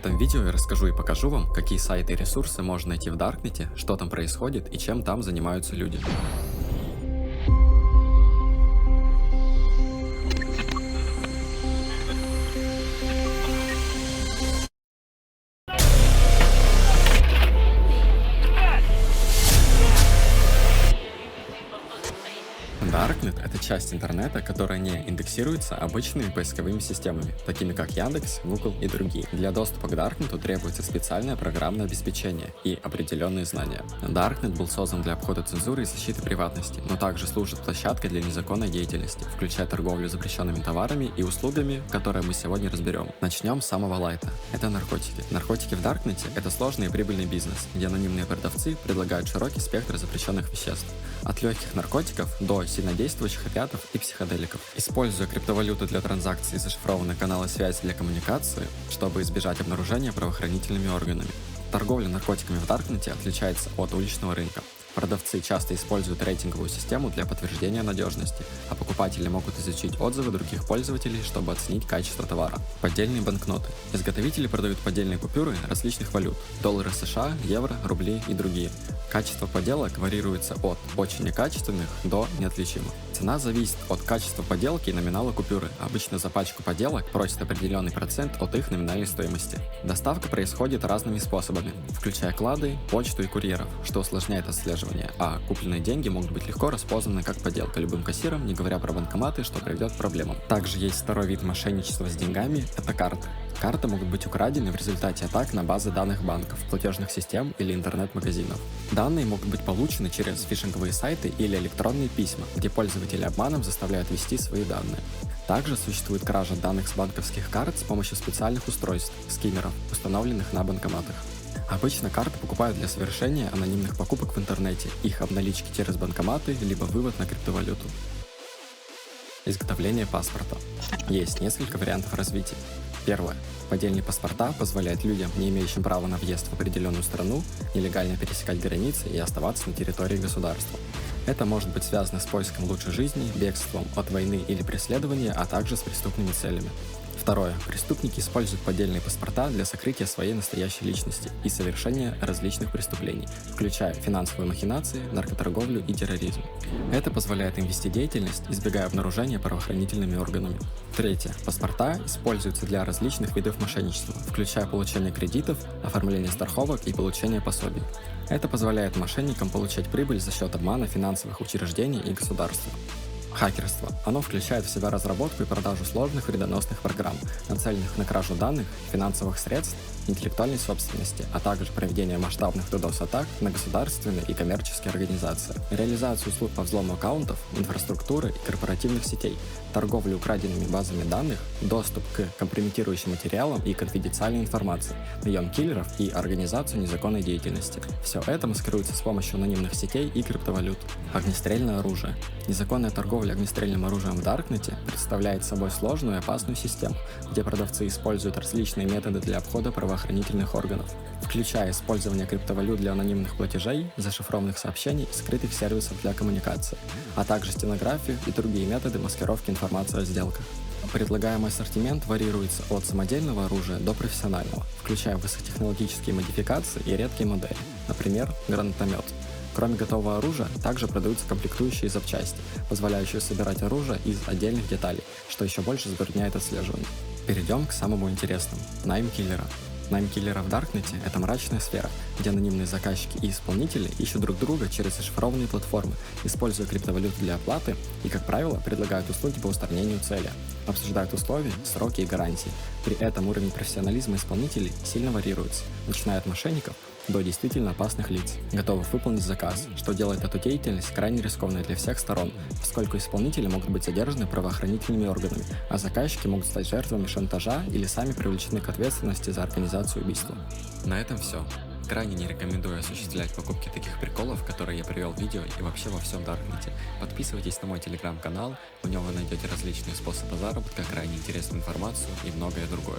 этом видео я расскажу и покажу вам, какие сайты и ресурсы можно найти в Даркнете, что там происходит и чем там занимаются люди. Darknet — это часть интернета, которая не индексируется обычными поисковыми системами, такими как Яндекс, Google и другие. Для доступа к Darknet требуется специальное программное обеспечение и определенные знания. Darknet был создан для обхода цензуры и защиты приватности, но также служит площадкой для незаконной деятельности, включая торговлю запрещенными товарами и услугами, которые мы сегодня разберем. Начнем с самого лайта. Это наркотики. Наркотики в Darknet — это сложный и прибыльный бизнес, где анонимные продавцы предлагают широкий спектр запрещенных веществ, от легких наркотиков до сильнодействующих опиатов и психоделиков. Используя криптовалюту для транзакций и зашифрованные каналы связи для коммуникации, чтобы избежать обнаружения правоохранительными органами. Торговля наркотиками в Даркнете отличается от уличного рынка. Продавцы часто используют рейтинговую систему для подтверждения надежности, а покупатели могут изучить отзывы других пользователей, чтобы оценить качество товара. Поддельные банкноты. Изготовители продают поддельные купюры различных валют – доллары США, евро, рубли и другие. Качество подделок варьируется от очень некачественных до неотличимых. Цена зависит от качества подделки и номинала купюры. Обычно за пачку подделок просят определенный процент от их номинальной стоимости. Доставка происходит разными способами, включая клады, почту и курьеров, что усложняет отслеживание, а купленные деньги могут быть легко распознаны как подделка любым кассиром, не говоря про банкоматы, что приведет к проблемам. Также есть второй вид мошенничества с деньгами – это карты. Карты могут быть украдены в результате атак на базы данных банков, платежных систем или интернет-магазинов. Данные могут быть получены через фишинговые сайты или электронные письма, где пользователи обманом заставляют ввести свои данные. Также существует кража данных с банковских карт с помощью специальных устройств – скиммеров, установленных на банкоматах. Обычно карты покупают для совершения анонимных покупок в интернете, их обналички через банкоматы, либо вывод на криптовалюту. Изготовление паспорта. Есть несколько вариантов развития. Первое. Поддельные паспорта позволяют людям, не имеющим права на въезд в определенную страну, нелегально пересекать границы и оставаться на территории государства. Это может быть связано с поиском лучшей жизни, бегством от войны или преследования, а также с преступными целями. Второе. Преступники используют поддельные паспорта для сокрытия своей настоящей личности и совершения различных преступлений, включая финансовые махинации, наркоторговлю и терроризм. Это позволяет им вести деятельность, избегая обнаружения правоохранительными органами. Третье. Паспорта используются для различных видов мошенничества, включая получение кредитов, оформление страховок и получение пособий. Это позволяет мошенникам получать прибыль за счет обмана финансовых учреждений и государства. Хакерство. Оно включает в себя разработку и продажу сложных вредоносных программ, нацеленных на кражу данных, финансовых средств, интеллектуальной собственности, а также проведение масштабных DDoS-атак на государственные и коммерческие организации, реализацию услуг по взлому аккаунтов, инфраструктуры и корпоративных сетей, торговлю украденными базами данных, доступ к компрометирующим материалам и конфиденциальной информации, наем киллеров и организацию незаконной деятельности. Все это маскируется с помощью анонимных сетей и криптовалют. Огнестрельное оружие. Незаконная торговля огнестрельным оружием в Даркнете представляет собой сложную и опасную систему, где продавцы используют различные методы для обхода правоохранительных органов, включая использование криптовалют для анонимных платежей, зашифрованных сообщений и скрытых сервисов для коммуникации, а также стенографию и другие методы маскировки информации о сделках. Предлагаемый ассортимент варьируется от самодельного оружия до профессионального, включая высокотехнологические модификации и редкие модели, например, гранатомет. Кроме готового оружия, также продаются комплектующие запчасти, позволяющие собирать оружие из отдельных деталей, что еще больше затрудняет отслеживание. Перейдем к самому интересному – найм киллера. Найм киллера в Даркнете – это мрачная сфера, где анонимные заказчики и исполнители ищут друг друга через зашифрованные платформы, используя криптовалюту для оплаты и, как правило, предлагают услуги по устранению цели, обсуждают условия, сроки и гарантии. При этом уровень профессионализма исполнителей сильно варьируется, начиная от мошенников до действительно опасных лиц, готовых выполнить заказ, что делает эту деятельность крайне рискованной для всех сторон, поскольку исполнители могут быть задержаны правоохранительными органами, а заказчики могут стать жертвами шантажа или сами привлечены к ответственности за организацию убийства. На этом все. Крайне не рекомендую осуществлять покупки таких приколов, которые я привел в видео и вообще во всем Даркнете. Подписывайтесь на мой телеграм-канал, в нем вы найдете различные способы заработка, крайне интересную информацию и многое другое.